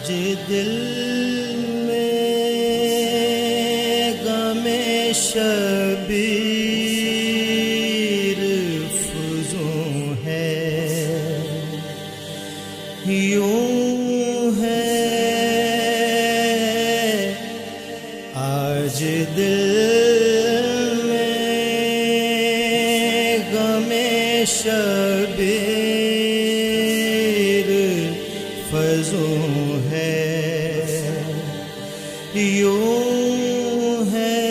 دل میں غم شبیر فزوں ہے، یوں ہے آج دل میں غم شبیر فزوں ہے، یوں ہے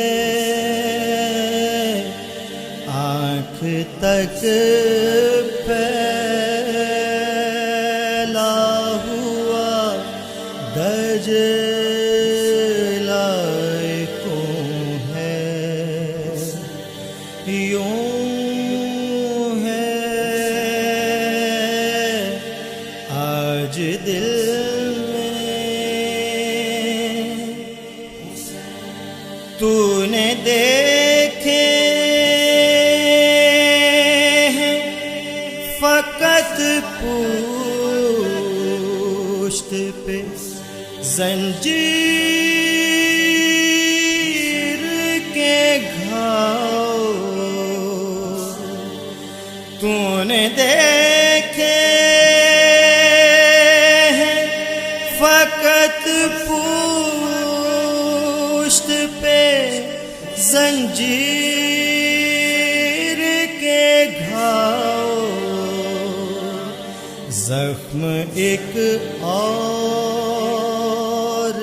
آنکھ تک پھیلا ہوا دجلائے کون ہے، یوں ہے آج دل تو نے دیکھے ہیں فقط پشت پہ زنجیر کے گھاؤ، تو نے دیکھے ہیں فقط پشت پہ زنجیر کے گھاؤ، زخم ایک اور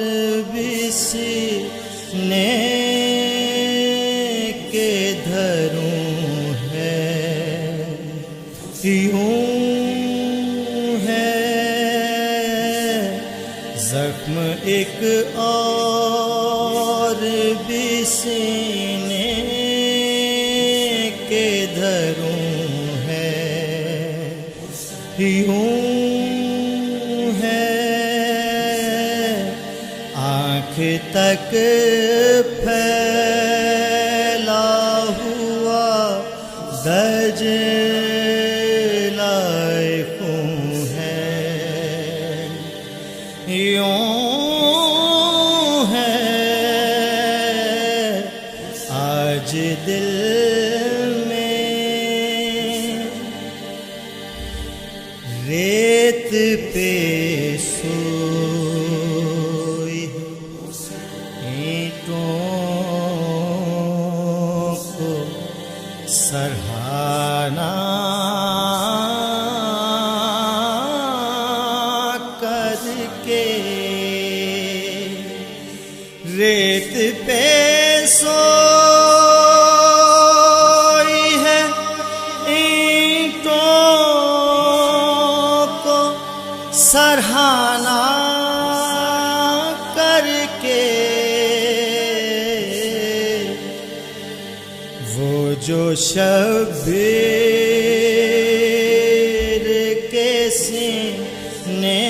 بھی سینے کے دھروں ہے، یوں ہے زخم ایک اور بھی سینے کے دھروں ہے، یوں ہے آنکھ تک پھیلا ہوا دجلائے خون ہے، یوں ہے آج دل میں ریت پہ سوئی اینٹوں کو سرہانا کر کے، ریت پہ سوئی ہے اینٹوں کو سرہانا کر کے، وہ جو شبیر کے سینے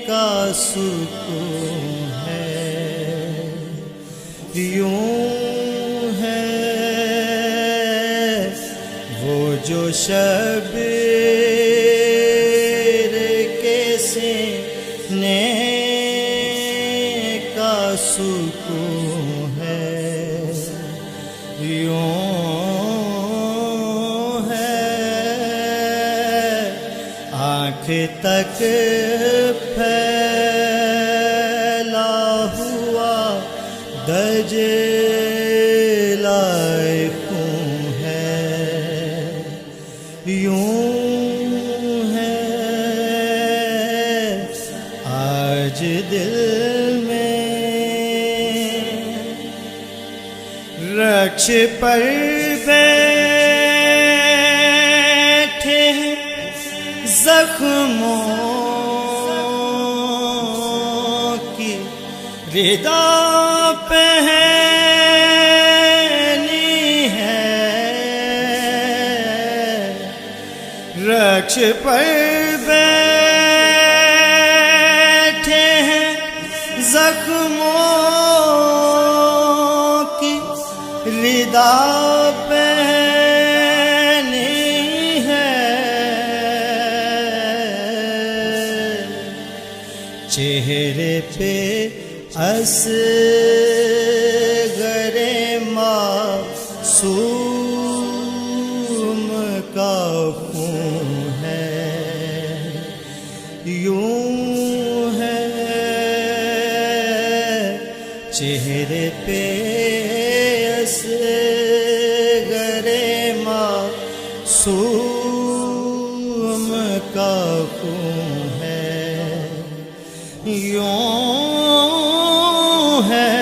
کا سکون ہے، یوں ہے وہ جو شبیر کے سینے کا سکون ہے، یوں ہے آنکھ تک پھیلا ہوا دجلائے خون ہے، یوں ہے آج دل میں رکش پر بیٹھے ہیں زخموں کی ردا پہنی ہے، رکش پر بیٹھے ہیں زخموں کی ردا پہنی ہے، چہرے پہ اصغر معصوم کا خون ہے، یوں ہے چہرے پہ اصغر معصوم کا خون ہے، یوں ہے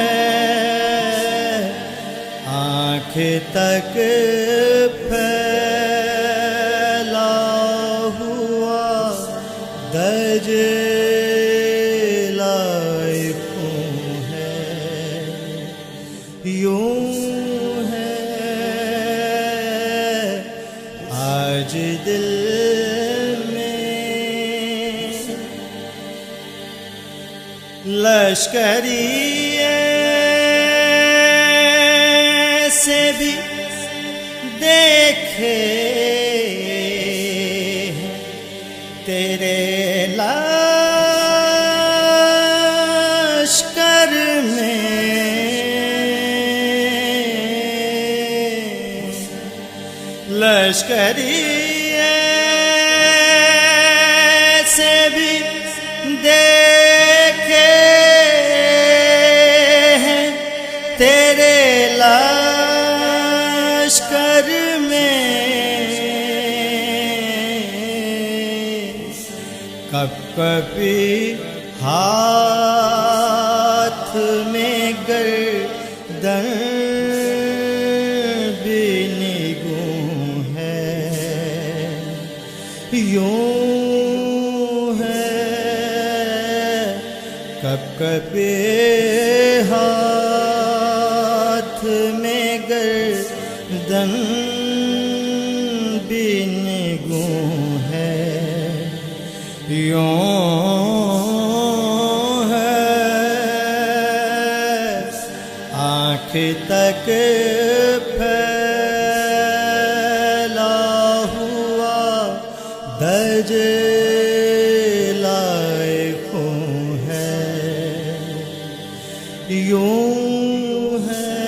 آنکھ تک پھیلا ہوا دجلائے خون ہے، یوں ہے آج دل لشکری سے بھی دیکھے تیرے لشکر میں، لشکری سے بھی دیکھے تیرے لشکر میں، کب کبھی ہاتھ میں گردن بھی نگوں ہے، یوں ہے کب کبھی ہاتھ میں گردن بھی نگوں ہے، یوں ہے آنکھ تک پھیلا ہوا دجلائے خون ہے، یوں ہے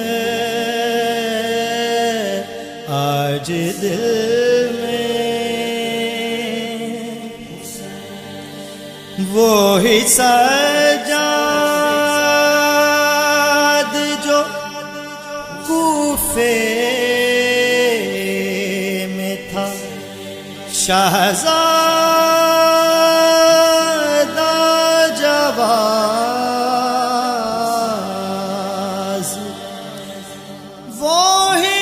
آج دل میں وہی سجاد جو کوفے میں تھا، شہزادہ جواز، وہی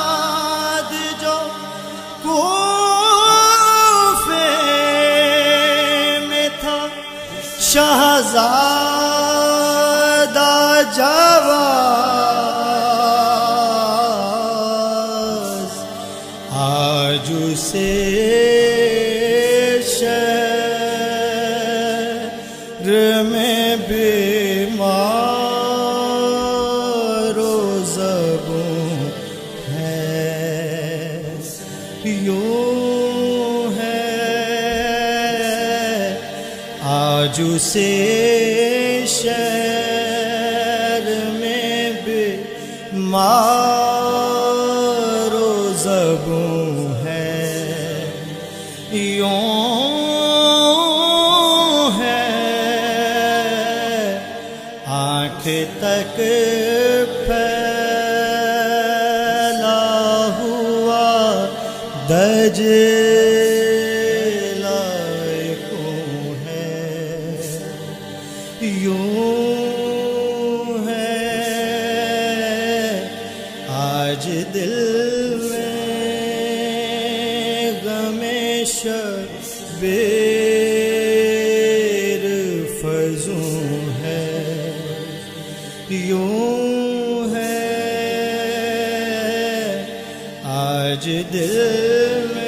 سجاد جو کوفے میں تھا، شہزادہ جواز، آج اسے شہر میں بیمار و زبوں ہے، یوں ہے آج اسے شہر میں بیمار و زبوں ہے، یوں ہے آنکھ تک پھیلا ہوا دجلائے خون ہے، یوں ہے آج دل میں غم شبیر فزوں ہے، یوں ہے آج دل میں